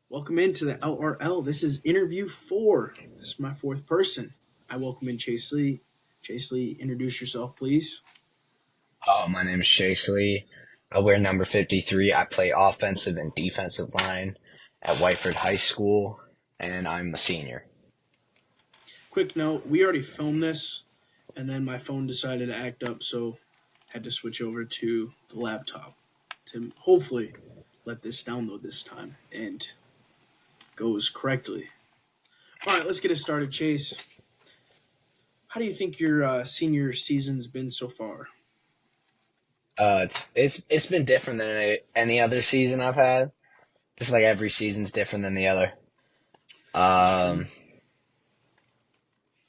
Welcome into the LRL. This is interview 4. This is my fourth person. I welcome in Chase Lee. Chase Lee, introduce yourself, please. My name is Chase Lee. I wear number 53. I play offensive and defensive line at Whiteford High School, and I'm a senior. Quick note, we already filmed this, and then my phone decided to act up, so had to switch over to the laptop to hopefully let this download this time and goes correctly. All right, let's get it started, Chase. How do you think your senior season's been so far? It's been different than any other season I've had. Just like every season's different than the other. That's true. Um,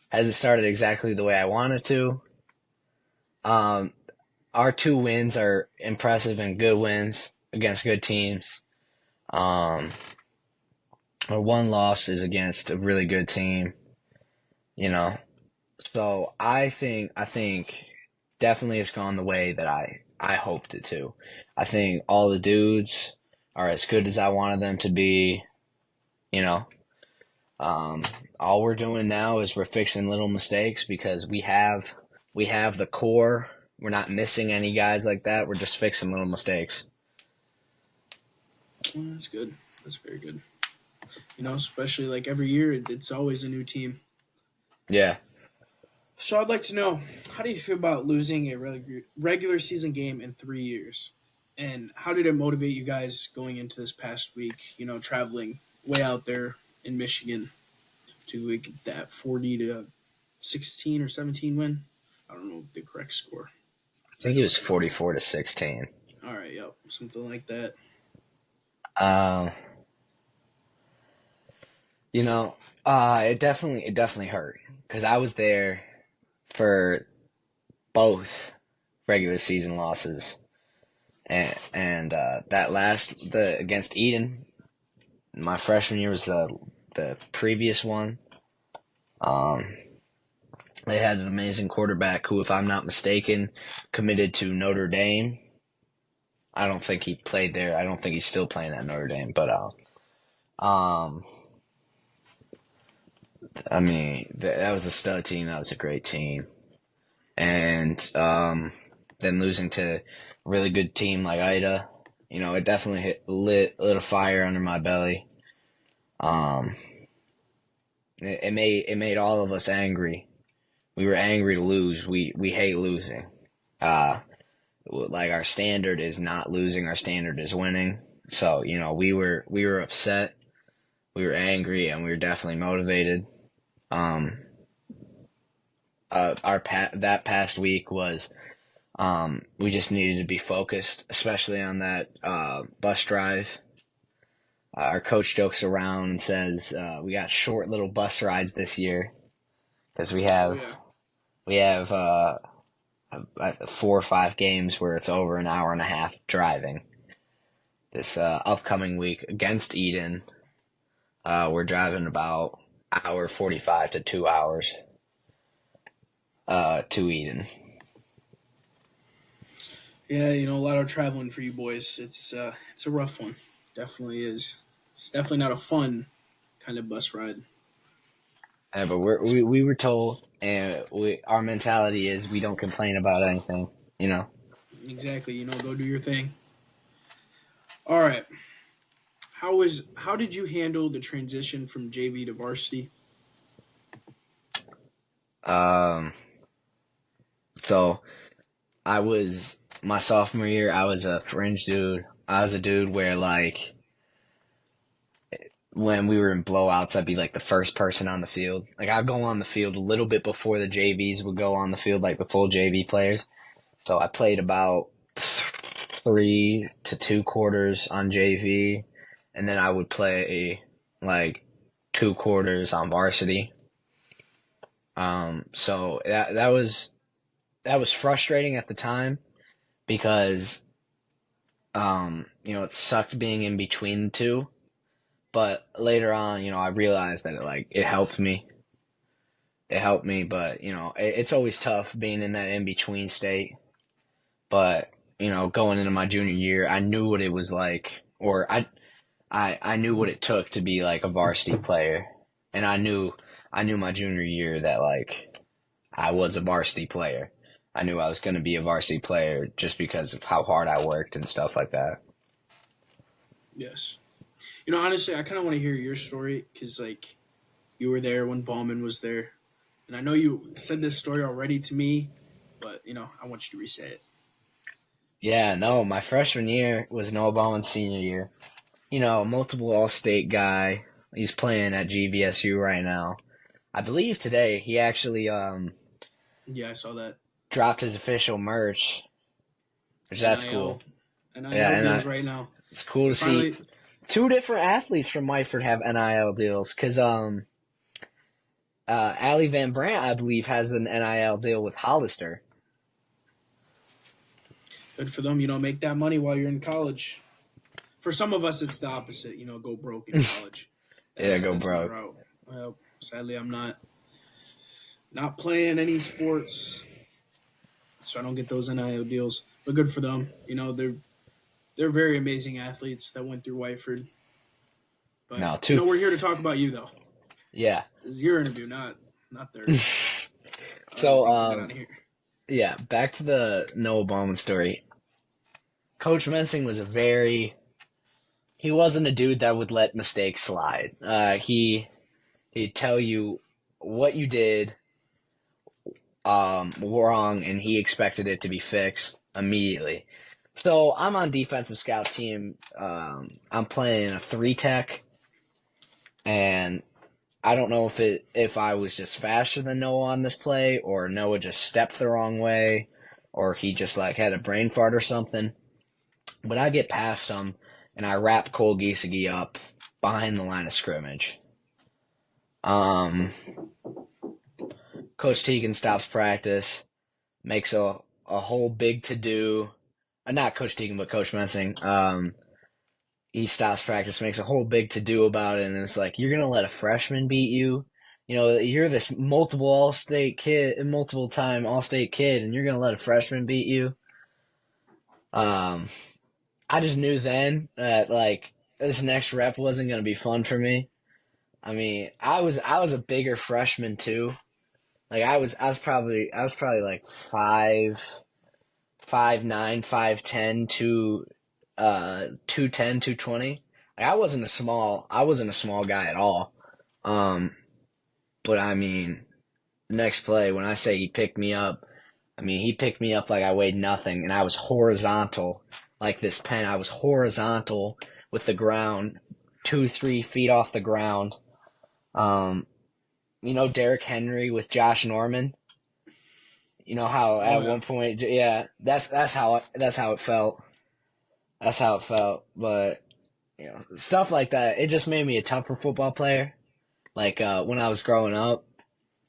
has it started exactly the way I wanted to? Um, our two wins are impressive and good wins against good teams. Um, our one loss is against a really good team. You know, So I think definitely it's gone the way that I hoped it to. I think all the dudes are as good as I wanted them to be. You know, um, all we're doing now is we're fixing little mistakes because we have the core. We're not missing any guys like that. We're just fixing little mistakes. Well, that's good. That's very good. Especially like every year, it's always a new team. Yeah. So I'd like to know, how do you feel about losing a regular season game in 3 years? And how did it motivate you guys going into this past week, traveling way out there in Michigan to get that 40 to 16 or 17 win? I don't know the correct score. I Is that think it was correct? 44-16. All right, yep, something like that. Um, you know, it definitely hurt because I was there for both regular season losses, and that last the against Eden, my freshman year was the previous one. Um, they had an amazing quarterback who, if I'm not mistaken, committed to Notre Dame. I don't think he played there. I don't think he's still playing at Notre Dame, but um, I mean that was a stud team. That was a great team, and then losing to a really good team like Ida, it definitely lit a fire under my belly. Um, it made all of us angry. We were angry to lose. We hate losing. Uh, like our standard is not losing. Our standard is winning. So we were upset. We were angry, and we were definitely motivated. Um, that past week was we just needed to be focused, especially on that bus drive. Our coach jokes around and says we got short little bus rides this year because we Oh have yeah. we have 4 or 5 games where it's over an hour and a half driving. This upcoming week against Eden, we're driving about hour 45 to 2 hours to Eden. Yeah, a lot of traveling for you boys. It's a rough one. Definitely is. It's definitely not a fun kind of bus ride. But we were told, and our mentality is we don't complain about anything. You know. Exactly. Go do your thing. All right. How did you handle the transition from JV to varsity? Um. So I was my sophomore year. I was a fringe dude. I was a dude where like when we were in blowouts, I'd be like the first person on the field. Like I'd go on the field a little bit before the JVs would go on the field, like the full JV players. So I played about 3 to 2 quarters on JV, and then I would play like 2 quarters on varsity. So that was frustrating at the time because it sucked being in between the two. But later on, I realized that it helped me. It helped me, but it's always tough being in that in between state. But going into my junior year, I knew what it was like, or I knew what it took to be like a varsity player, and I knew my junior year that like I was a varsity player. I knew I was going to be a varsity player just because of how hard I worked and stuff like that. Yes. Honestly, I kind of want to hear your story because, like, you were there when Ballman was there. And I know you said this story already to me, but, I want you to re-say it. Yeah, no, my freshman year was Noah Ballman's senior year. Multiple All-State guy. He's playing at GVSU right now. I believe today he actually Yeah, I saw that. dropped his official merch, which that's cool. NIL. NIL Yeah, and deals right now. it's cool They to see finally, two different athletes from Whiteford have NIL deals because Allie Van Brandt, I believe, has an NIL deal with Hollister. good for them, make that money while you're in college. For some of us, it's the opposite, go broke in college. Yeah, That's go that's my broke. route. Well, sadly, I'm not playing any sports, so I don't get those NIL deals. But good for them. They're very amazing athletes that went through Whiteford. But No, two. we're here to talk about you though. Yeah. This is your interview, not theirs. All right, I So, think we got out of here. yeah, back to the Noah Ballman story. Coach Mensing was he wasn't a dude that would let mistakes slide. He'd tell you what you did wrong, and he expected it to be fixed immediately. So I'm on defensive scout team. I'm playing a 3 tech, and I don't know if I was just faster than Noah on this play, or Noah just stepped the wrong way, or he just like had a brain fart or something. But I get past him, and I wrap Cole Giesecke up behind the line of scrimmage. Um, Coach Teagan stops practice, makes a whole big to do. Not Coach Teagan, but Coach Mensing. He stops practice, makes a whole big to do about it, and it's like, you're gonna let a freshman beat you? You're this multiple all state kid, multiple time all state kid, and you're gonna let a freshman beat you? Um, I just knew then that like this next rep wasn't gonna be fun for me. I mean, I was a bigger freshman too. Like I was probably like 5'9", 5'10", 210, 220. Like I wasn't a small guy at all. Um, but I mean, next play when I say he picked me up, I mean he picked me up like I weighed nothing, and I was horizontal like this pen. I was horizontal with the ground, 2-3 feet off the ground. Um, Derrick Henry with Josh Norman. You know how Oh at yeah. one point, yeah, that's how it felt. That's how it felt. But stuff like that, it just made me a tougher football player. Like when I was growing up,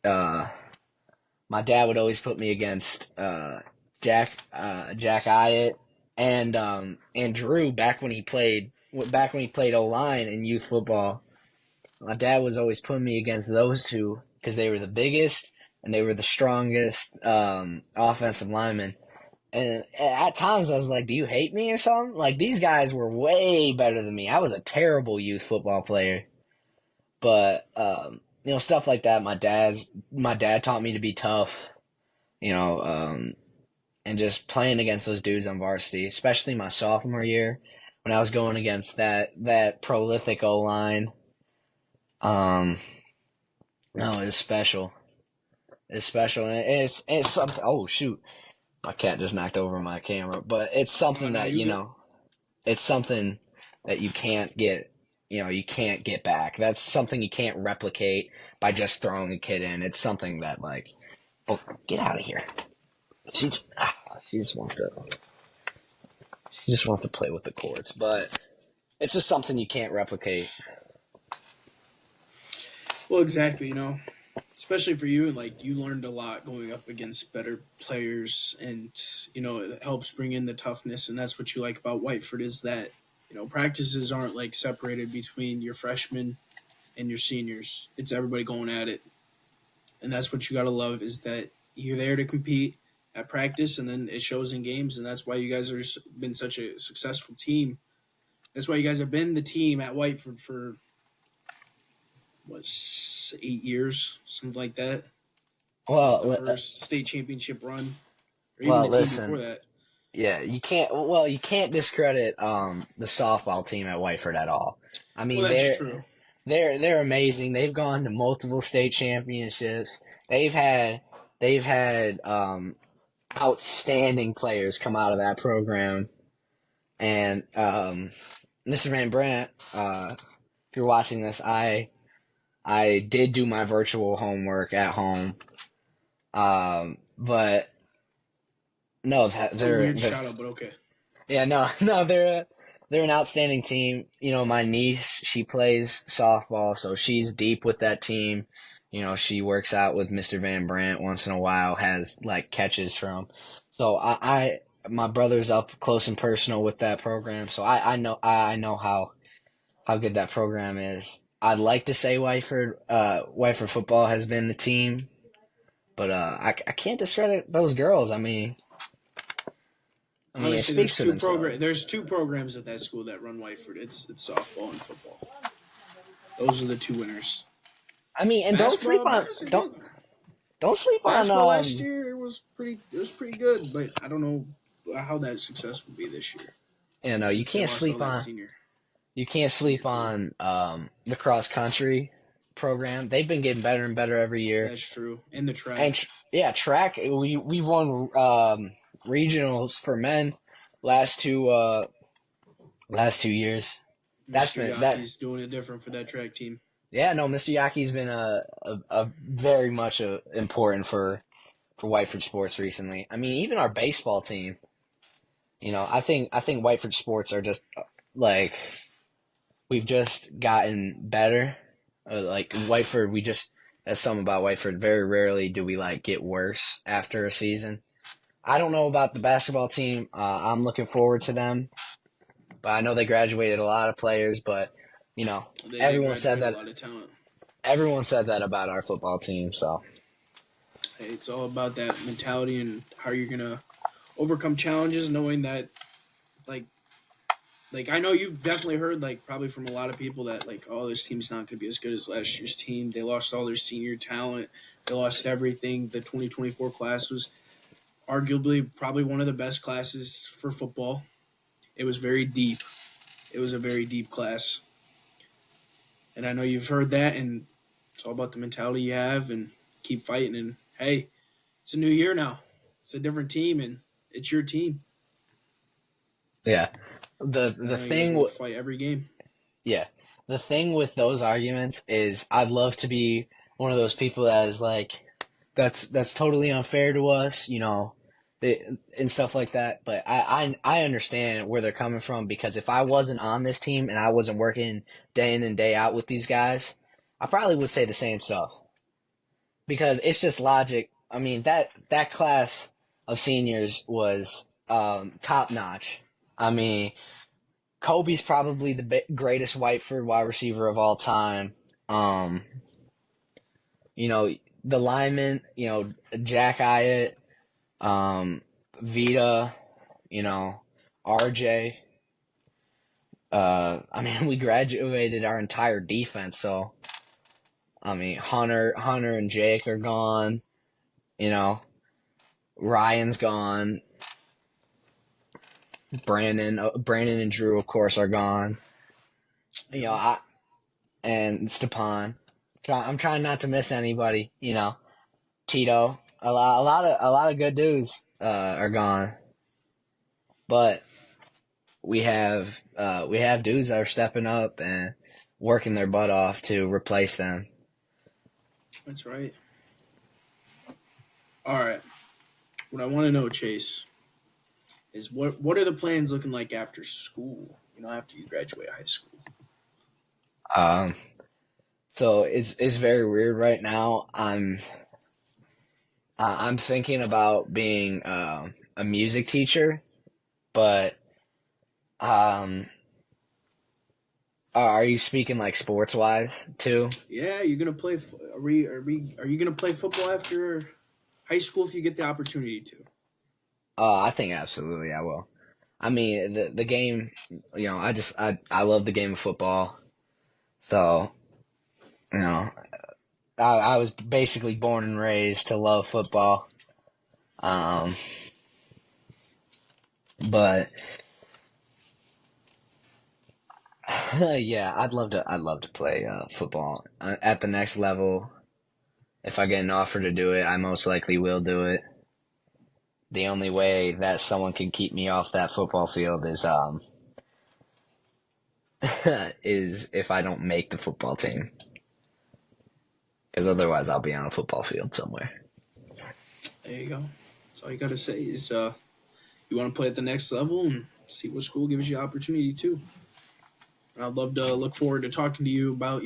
uh, my dad would always put me against Jack Hyatt and Drew back when he played O line in youth football. My dad was always putting me against those two because they were the biggest and they were the strongest offensive linemen. And at times I was like, do you hate me or something? Like, these guys were way better than me. I was a terrible youth football player. But, stuff like that, my dad taught me to be tough, you know, um, and just playing against those dudes on varsity, especially my sophomore year when I was going against that prolific O-line. Um, no, it's special. It's special. And it's something. Oh, shoot. My cat just knocked over my camera. But it's Oh something no, that, you good? it's something that you can't get back. That's something you can't replicate by just throwing a kid in. It's something that, like, oh, get out of here. She, she just wants to, she just wants to play with the cords. But it's just something you can't replicate. Well, exactly. Especially for you, like you learned a lot going up against better players, and it helps bring in the toughness, and that's what you like about Whiteford is that practices aren't like separated between your freshmen and your seniors. It's everybody going at it, and that's what you gotta love is that you're there to compete at practice, and then it shows in games, and that's why you guys are been such a successful team That's why you guys have been the team at Whiteford for what 8 years, something like that, since the Well, first state championship run, or even well, the team before listen. that. Yeah, you can't. Well, you can't discredit the softball team at Whiteford at all. I Well, mean, that's true. they're amazing. They've gone to multiple state championships. They've had outstanding players come out of that program. And Mr. Van Brandt, if you're watching this, I did do my virtual homework at home. But no, It's a weird shout out, but okay. yeah, no, no, they're an outstanding team. You know, my niece, she plays softball, so she's deep with that team. You know, she works out with Mr. Van Brandt once in a while, has like catches from. So my brother's up close and personal with that program, so I know how good that program is. I'd like to say Whiteford football has been the team, but I can't discredit those girls. It Honestly, speaks for themselves. There's two programs at that school that run Whiteford. It's softball and football. Those are the two winners. And don't sleep on don't sleep on Basketball last year it was pretty good, but I don't know how that success will be this year you know since they lost all that senior. you can't senior sleep core. on the cross country program. They've been getting better and better every year. That's true. And the And track, yeah, track we won regionals for men last last 2 years. That's Mr. been that Yaki's doing it different for that track team. Yeah, no, Mr. Yaki's been a very much important for Whiteford sports recently. Even our baseball team. I think Whiteford sports are just like we've just gotten better. Like Whiteford, that's something about Whiteford. Very rarely do we like get worse after a season. I don't know about the basketball team. I'm looking forward to them, but I know they graduated a lot of players. But They did everyone said graduate a that lot of talent. everyone said that about our football team. So Hey, it's all about that mentality and how you're gonna overcome challenges, knowing that like I know you've definitely heard probably from a lot of people that oh, this team's not gonna be as good as last year's team. They lost all their senior talent. They lost everything. The 2024 class was arguably probably one of the best classes for football. It was very deep. It was a very deep class. And I know you've heard that, and it's all about the mentality you have and keep fighting. And hey, it's a new year now. It's a different team, and it's your team. yeah, And I the know you guys thing want to fight every game. Yeah. The thing with those arguments is I'd love to be one of those people that is like, that's totally unfair to us, and stuff like that. But I understand where they're coming from because if I wasn't on this team and I wasn't working day in and day out with these guys, I probably would say the same stuff because it's just logic. That class of seniors was top notch. I mean, Kobe's probably the greatest Whiteford wide receiver of all time. Um, the linemen, Jack Hyatt, Vita, RJ. We graduated our entire defense, so Hunter and Jake are gone. You know, Ryan's gone. Brandon and Drew, of course, are gone. Yeah, And Stepan. I'm trying not to miss anybody. Tito. A lot of good dudes are gone, but we have dudes that are stepping up and working their butt off to replace them. that's right. All right. What I want to know, Chase, is what are the plans looking like after school? After you graduate high school. Um, so it's very weird right now. I'm thinking about being a music teacher, but um, are you speaking like sports wise too? Yeah, you're gonna play. Are you gonna play football after high school if you get the opportunity to? I think absolutely I will. I mean, the game, I love the game of football. So, you know, I was basically born and raised to love football. Um, but yeah, I'd love to play football at the next level. If I get an offer to do it, I most likely will do it. The only way that someone can keep me off that football field is if I don't make the football team. Because otherwise, I'll be on a football field somewhere. There you go. That's all you got to say is you want to play at the next level and see what school gives you opportunity to. And I'd love to look forward to talking to you about,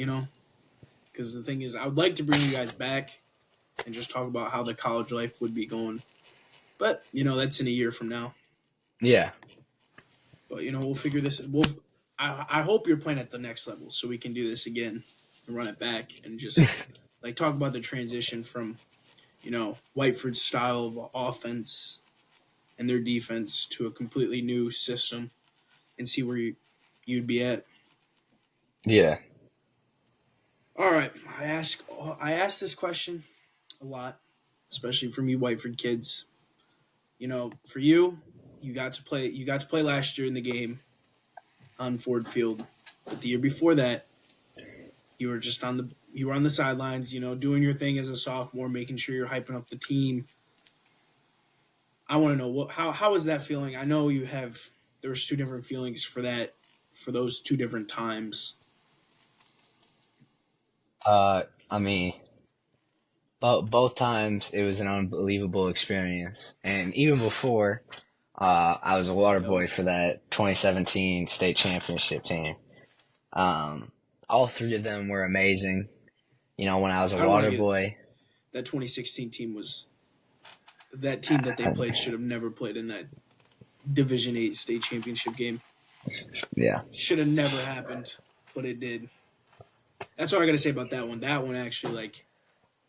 because the thing is, I would like to bring you guys back and just talk about how the college life would be going. But, that's in a year from now. Yeah, But, we'll figure this. I hope you're playing at the next level so we can do this again and run it back and just like talk about the transition from, Whiteford's style of offense and their defense to a completely new system and see where you'd be at. yeah. All right, I ask this question a lot, especially from you Whiteford kids. For you, you got to play last year in the game on Ford Field, but the year before that, you were on the sidelines, doing your thing as a sophomore, making sure you're hyping up the team. I want to know how is that feeling? I know there was two different feelings for those two different times. I mean, both times it was an unbelievable experience, and even before, I was a water Yep. boy for that 2017 state championship team. Um, all three of them were amazing. When I was a I don't want water to get boy, that 2016 team was that team that they played should have never played in that Division 8 state championship game. yeah, Should have never happened, but it did. That's all I got to say about that one. That one actually, like,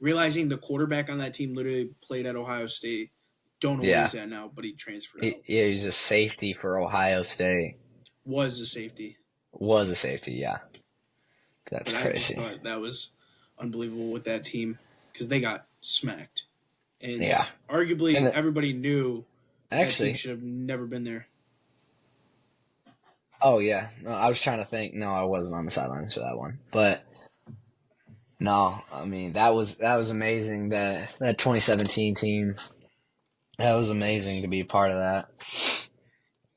realizing the quarterback on that team literally played at Ohio State. Don't know where yeah, he's at now, but he transferred out. he was a safety for Ohio State. Was a safety, Was a safety, yeah. That's but I just crazy. thought that was unbelievable with that team because they got smacked, and Yeah, arguably and everybody knew that team actually, should have never been there. oh yeah, no, I was trying to think. No, I wasn't on the sidelines for that one, but no, I mean that was amazing. That 2017 team, that was amazing to be a part of that.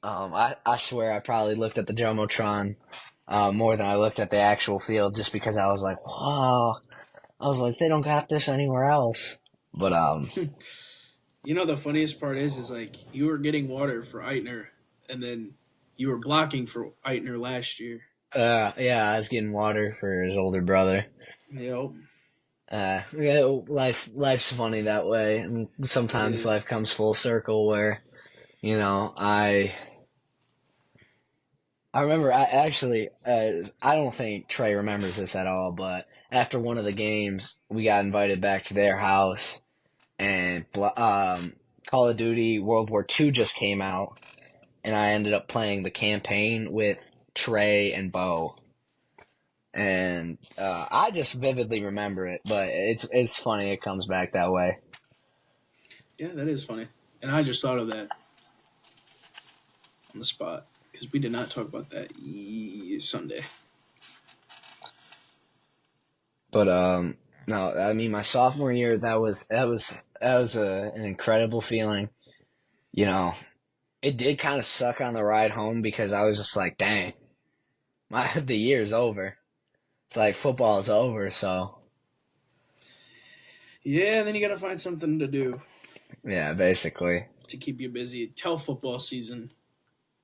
I swear I probably looked at the Jumbotron more than I looked at the actual field, just because I was like, wow. I was like, they don't got this anywhere else. But The funniest part is like you were getting water for Eitner, and then you were blocking for Eitner last year. yeah, I was getting water for his older brother. Yep, Yeah, life's funny that way, and it sometimes is. life comes full circle where I remember I actually I don't think Trey remembers this at all, but after one of the games, we got invited back to their house, and Call of Duty World War II just came out, and I ended up playing the campaign with Trey and Bo. And I just vividly remember it, but it's funny. It comes back that way. Yeah, that is funny. And I just thought of that on the spot because we did not talk about that Sunday. But no, I mean my sophomore year an incredible feeling. You know, it did kind of suck on the ride home because I was just like, dang, the year's over. It's like football is over. So Yeah, and then you got to find something to do yeah, basically, to keep you busy. Till football season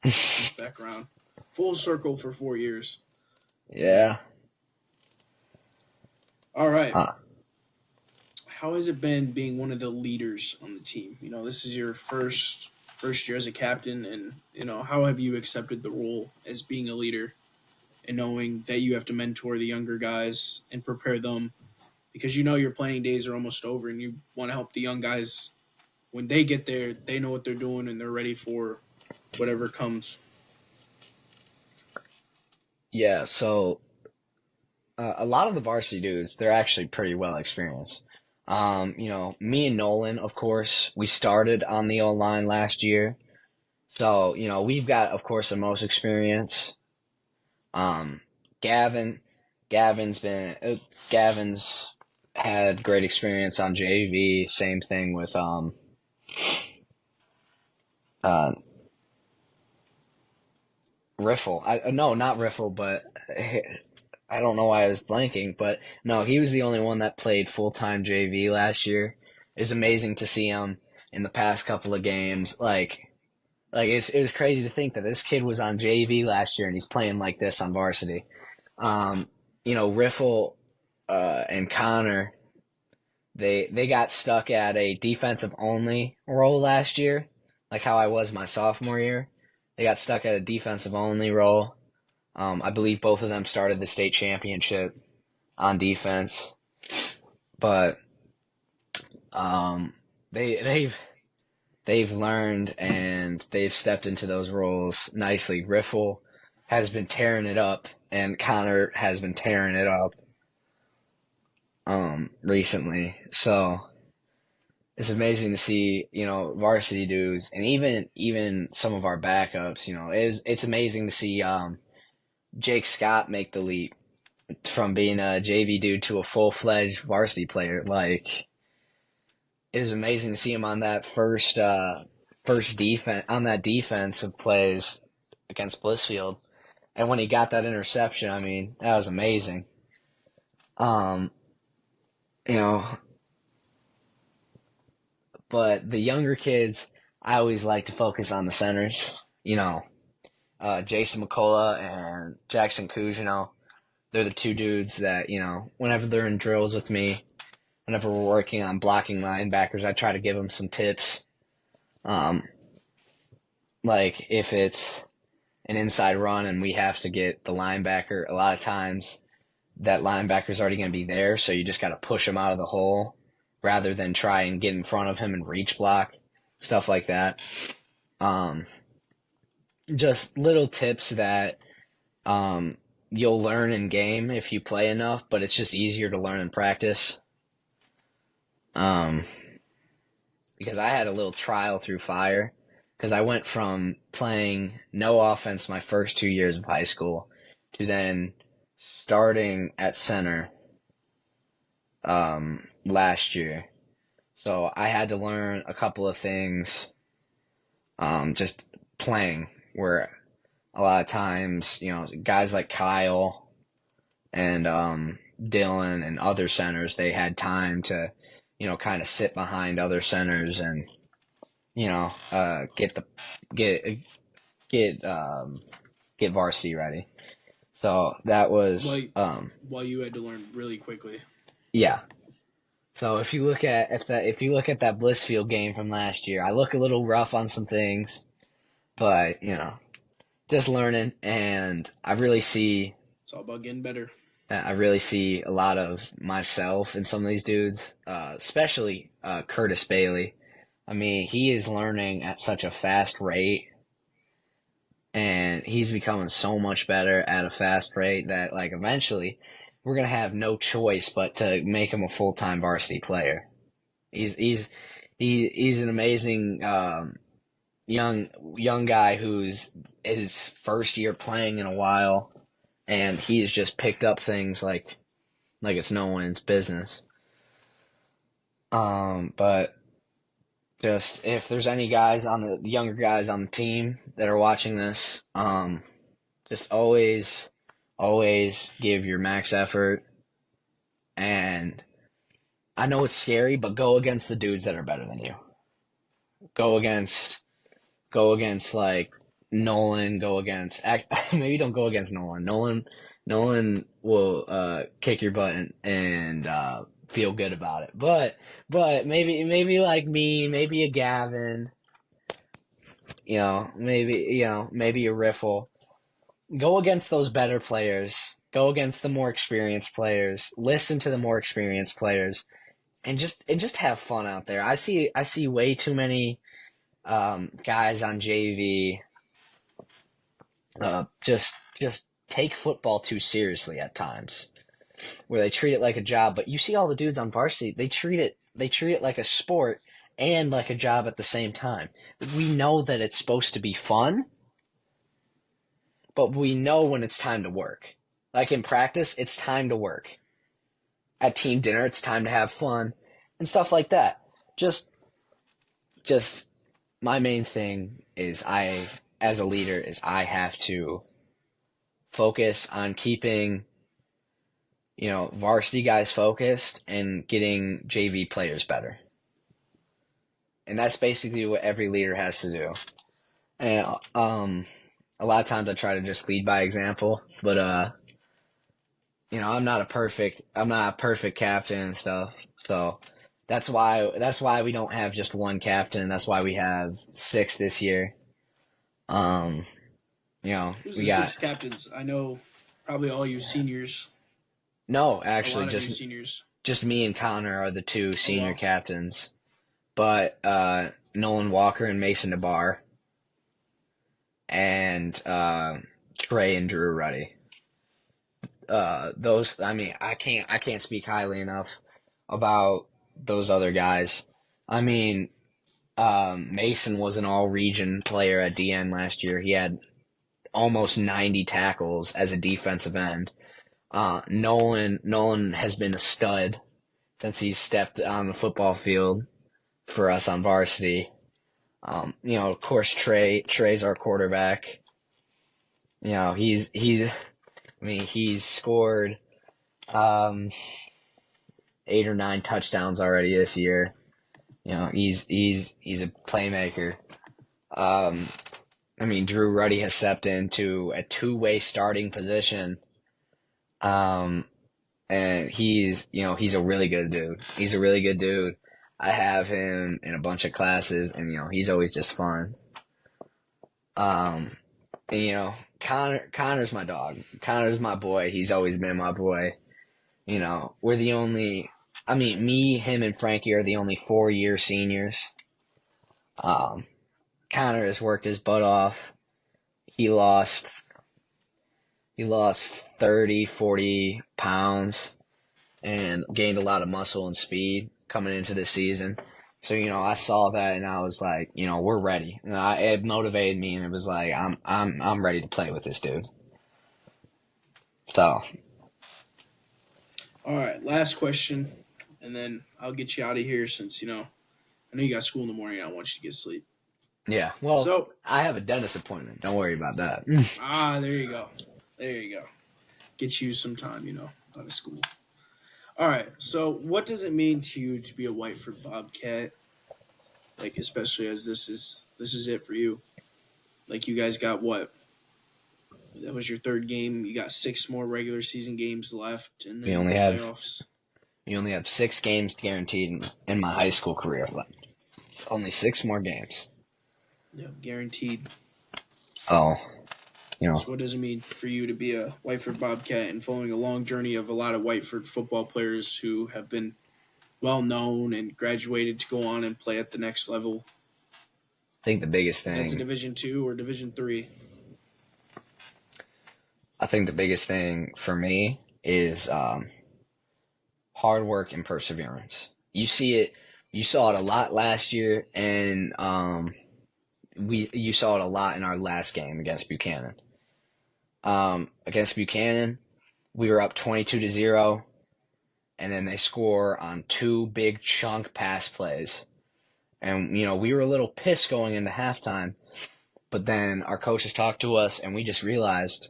comes back around. Full circle for 4 years. Yeah. yeah. All right. Uh, How has it been being one of the leaders on the team? This is your first year as a captain, and how have you accepted the role as being a leader and knowing that you have to mentor the younger guys and prepare them because your playing days are almost over and you want to help the young guys when they get there, they know what they're doing and they're ready for whatever comes. Yeah, so a lot of the varsity dudes, they're actually pretty well experienced. Me and Nolan, of course, we started on the O line last year. So, we've got, of course, the most experience. Um, Gavin, Gavin's been, Gavin's had great experience on JV. Same thing with, uh, Riffle. No, not Riffle, but I don't know why I was blanking, but no, he was the only one that played full-time JV last year. It's amazing to see him in the past couple of games. It was crazy to think that this kid was on JV last year and he's playing like this on varsity. Riffle and Connor, they got stuck at a defensive only role last year, like how I was my sophomore year. They got stuck at a defensive only role. I believe both of them started the state championship on defense, but um, they've learned and they've stepped into those roles nicely. Riffle has been tearing it up, and Connor has been tearing it up recently. So it's amazing to see, varsity dudes and even some of our backups. It's amazing to see Jake Scott make the leap from being a JV dude to a full-fledged varsity player. Like, it was amazing to see him on that first defense on that defensive plays against Blissfield, and when he got that interception, I mean, that was amazing. Um, you know, but the younger kids, I always like to focus on the centers. Jason McCullough and Jackson Cugino. They're the two dudes that, whenever they're in drills with me, whenever we're working on blocking linebackers, I try to give them some tips. Like if it's an inside run and we have to get the linebacker, a lot of times that linebacker's already going to be there, so you just got to push him out of the hole rather than try and get in front of him and reach block, stuff like that. Just little tips that you'll learn in game if you play enough, but it's just easier to learn in practice. Because I had a little trial through fire, because I went from playing no offense my first 2 years of high school to then starting at center last year. So I had to learn a couple of things just playing, where a lot of times, guys like Kyle and Dylan and other centers, they had time to, kind of sit behind other centers and, get varsity ready. So that was While you had to learn really quickly. yeah. So if you look at that Blissfield game from last year, I look a little rough on some things, but just learning, and It's all about getting better. I really see a lot of myself in some of these dudes, especially Curtis Bailey. I mean, he is learning at such a fast rate, and he's becoming so much better at a fast rate that, like, eventually we're going to have no choice but to make him a full-time varsity player. He's an amazing young guy who's his first year playing in a while, and he's just picked up things like it's no one's business. But just if there's any guys the younger guys on the team that are watching this, just always give your max effort. And I know it's scary, but go against the dudes that are better than you. Go against like Nolan. Maybe don't go against Nolan. Nolan will kick your butt and feel good about it. But maybe like me, maybe a Gavin, maybe a Riffle. Go against those better players. Go against the more experienced players. Listen to the more experienced players, and just have fun out there. I see way too many guys on JV just take football too seriously at times, where they treat it like a job. But you see all the dudes on varsity, they treat it like a sport and like a job at the same time. We know that it's supposed to be fun, but we know when it's time to work. Like in practice, it's time to work. At team dinner, it's time to have fun and stuff like that. Just my main thing is as a leader, is I have to focus on keeping, varsity guys focused and getting JV players better. And that's basically what every leader has to do. And a lot of times I try to just lead by example, but I'm not a perfect captain and stuff. So that's why we don't have just one captain. That's why we have 6 this year. Um, Who's we the got six captains? I know probably all you seniors, no, a actually lot of you just seniors. just me and Connor are the 2 Oh senior wow. captains. But Nolan Walker and Mason DeBar and Trey and Drew Ruddy. Those, I mean, I can't speak highly enough about those other guys. I mean, Mason was an all-region player at DN last year. He had almost 90 tackles as a defensive end. Nolan has been a stud since he stepped on the football field for us on varsity. Of course, Trey's our quarterback. He's scored um, 8 or 9 touchdowns already this year. He's a playmaker. Um, Drew Ruddy has stepped into a 2-way starting position. And he's a really good dude. He's a really good dude. I have him in a bunch of classes, and he's always just fun. Um, and Connor's my dog. Connor's my boy. He's always been my boy. We're the only. Me, him, and Frankie are the only 4-year seniors. Um, Connor has worked his butt off. He lost 30, 40 pounds and gained a lot of muscle and speed coming into this season. So, I saw that and I was like, we're ready. And it motivated me, and it was like, I'm ready to play with this dude. So, All right, last question, and then I'll get you out of here since I know you got school in the morning. I don't want you to get sleep. yeah. Well, So I have a dentist appointment. Don't worry about that. there you go, there you go. Get you some time, out of school. All right. So what does it mean to you to be a Whiteford Bobcat? Like especially as this is it for you. Like you guys got what? That was your third game. You got 6 more regular season games left, and we then only have playoffs. we only have 6 games guaranteed in my high school career left. Only 6 more games. Yeah, guaranteed. So, So what does it mean for you to be a Whiteford Bobcat and following a long journey of a lot of Whiteford football players who have been well known and graduated to go on and play at the next level? I think the biggest If that's a thing Division 2 or Division 3. I think the biggest thing for me is hard work and perseverance. You saw it a lot last year, and you saw it a lot in our last game against Buchanan. Against Buchanan, we were up 22-0, and then they score on 2 big chunk pass plays. And, we were a little pissed going into halftime, but then our coaches talked to us, and we just realized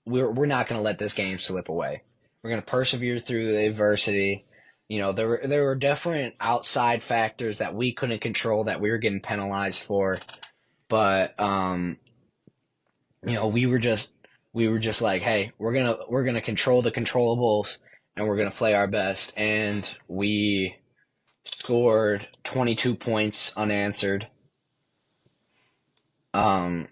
we're not going to let this game slip away. We're going to persevere through the adversity. There were different outside factors that we couldn't control that we were getting penalized for, but we were just like, hey, we're gonna control the controllables, and we're gonna play our best, and we scored 22 points unanswered. And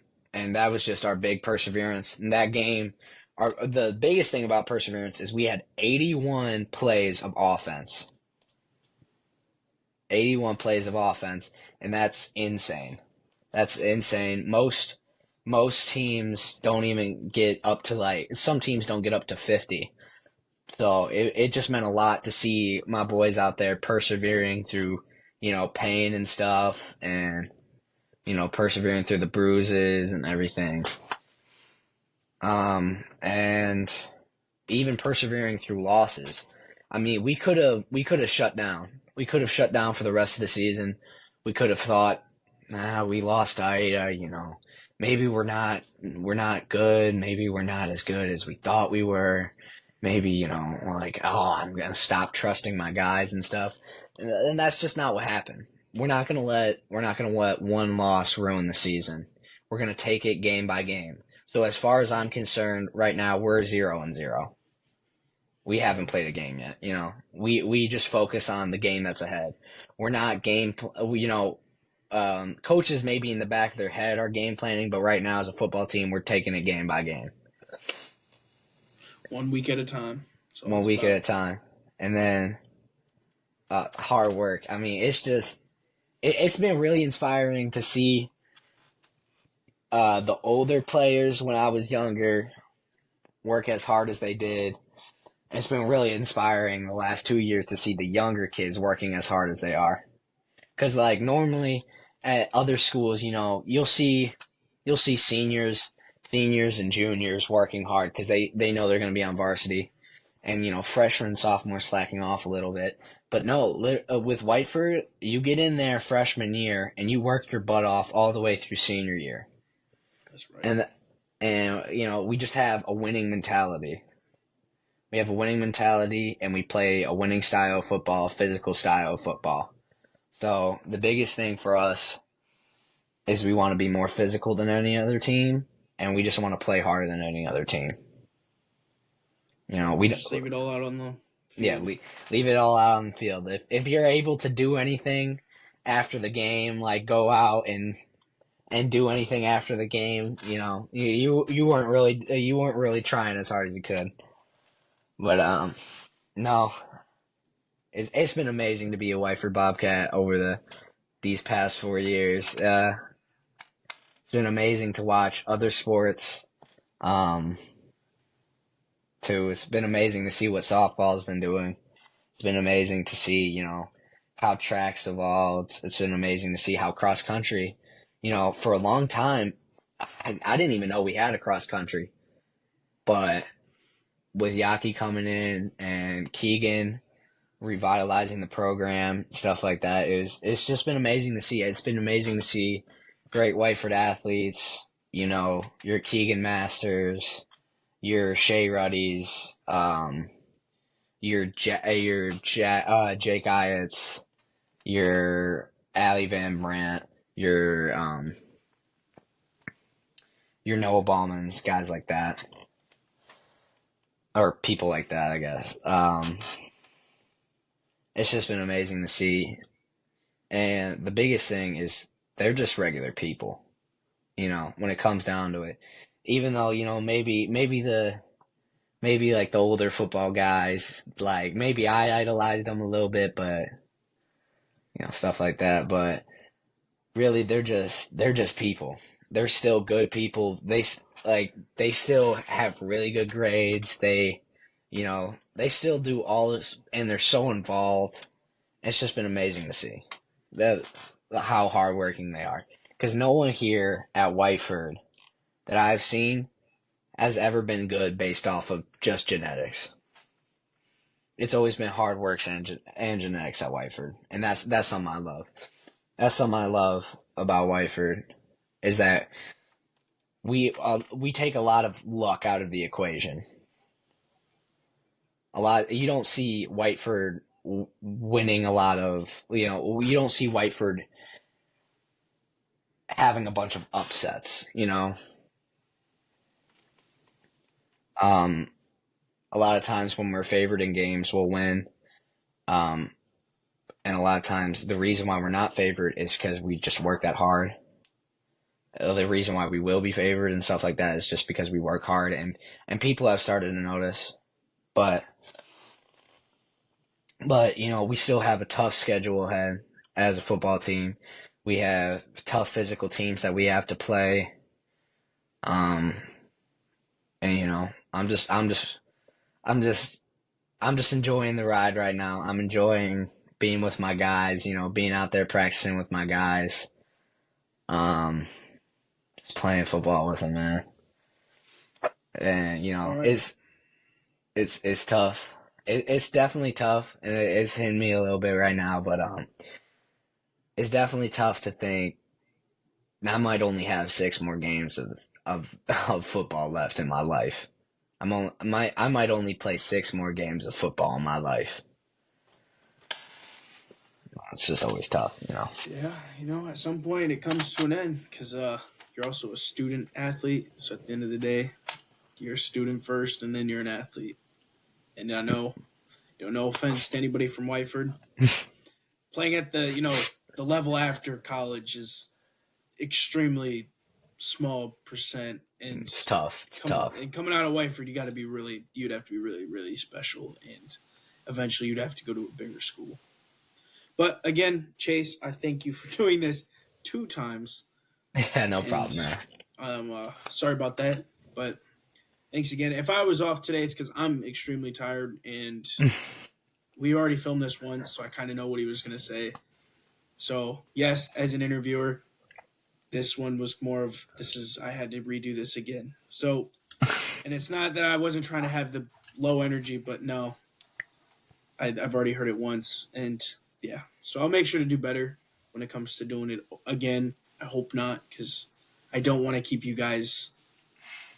that was just our big perseverance in that game. The biggest thing about perseverance is we had 81 plays of offense. 81 plays of offense, and that's insane. That's insane. Most most teams don't even get up to some teams don't get up to 50. So it just meant a lot to see my boys out there persevering through, pain and stuff, and, persevering through the bruises and everything. And even persevering through losses. I mean, we could have shut down. We could have shut down for the rest of the season. We could have thought, we lost Ida, maybe we're not good. Maybe we're not as good as we thought we were. Maybe, we're like, oh, I'm going to stop trusting my guys and stuff. And that's just not what happened. We're not going to let one loss ruin the season. We're going to take it game by game. So as far as I'm concerned, right now we're 0-0. We haven't played a game yet. We just focus on the game that's ahead. We're not coaches maybe in the back of their head are game planning, but right now as a football team, we're taking it game by game. 1 week at a time. One week at a time. And then hard work. I mean, it's been really inspiring to see the older players when I was younger work as hard as they did. It's been really inspiring the last 2 years to see the younger kids working as hard as they are. Because normally at other schools, you'll see seniors and juniors working hard because they know they're going to be on varsity, and freshmen and sophomores slacking off a little bit. But no, with Whiteford, you get in there freshman year and you work your butt off all the way through senior year. That's right. And we just have a winning mentality. We have a winning mentality, and we play a winning style of football, physical style of football. So the biggest thing for us is we want to be more physical than any other team, and we just want to play harder than any other team. We just leave it all out on the field. Yeah, leave it all out on the field. If you're able to do anything after the game, like go out and do anything after the game, you weren't really trying as hard as you could. But no, it's been amazing to be a Whiteford Bobcat over these past 4 years. It's been amazing to watch other sports. Too. It's been amazing to see what softball's been doing. It's been amazing to see, how track's evolved. It's been amazing to see how cross country, for a long time, I didn't even know we had a cross country. But with Yaki coming in and Keegan revitalizing the program, stuff like that, it's just been amazing to see. It's been amazing to see great Whiteford athletes, your Keegan Masters, your Shea Ruddies, your Jake Iotts, your Allie Van Brandt, your Noah Ballmans, guys like that, or people like that, I guess. It's just been amazing to see, and the biggest thing is they're just regular people, when it comes down to it. Even though, maybe like the older football guys, like maybe I idolized them a little bit, but stuff like that. But really, they're just people. They're still good people. They still have really good grades. They still do all this, and they're so involved. It's just been amazing to see how hardworking they are. Because no one here at Whiteford that I've seen has ever been good based off of just genetics. It's always been hard work and genetics at Whiteford, and that's something I love. That's something I love about Whiteford, is that we take a lot of luck out of the equation. You don't see Whiteford winning a lot of, you don't see Whiteford having a bunch of upsets, A lot of times when we're favored in games, we'll win. And a lot of times the reason why we're not favored is because we just work that hard. The reason why we will be favored and stuff like that is just because we work hard, and people have started to notice. But we still have a tough schedule ahead as a football team. We have tough physical teams that we have to play. Um, and I'm just, I'm just enjoying the ride right now. I'm enjoying being with my guys. Being out there practicing with my guys. Um, just playing football with them, man. And All right. it's tough. It's definitely tough, and it's hitting me a little bit right now. But it's definitely tough to think I might only have 6 more games of football left in my life. I might only play 6 more games of football in my life. It's just always tough. Yeah, at some point it comes to an end because you're also a student athlete. So at the end of the day, you're a student first, and then you're an athlete. And I know, no offense to anybody from Whiteford, playing at the level after college is extremely small percent, and It's tough. It's tough. coming out of Whiteford, you'd have to be really, really special, and eventually you'd have to go to a bigger school. But again, Chase, I thank you for doing this 2 times, Yeah, no and problem, man. I'm sorry about that, but thanks again. If I was off today, it's because I'm extremely tired, and we already filmed this once, so I kind of know what he was going to say. So yes, as an interviewer, this one was more of I had to redo this again. So, and it's not that I wasn't trying to have the low energy, but no, I've already heard it once, and yeah. So I'll make sure to do better when it comes to doing it again. I hope not, because I don't want to keep you guys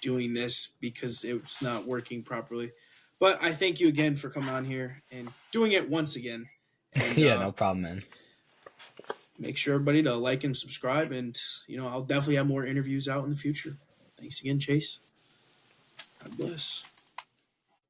doing this because it's not working properly. But I thank you again for coming on here and doing it once again. And Yeah, no problem, man. make sure everybody to like and subscribe. And, I'll definitely have more interviews out in the future. Thanks again, Chase. God bless.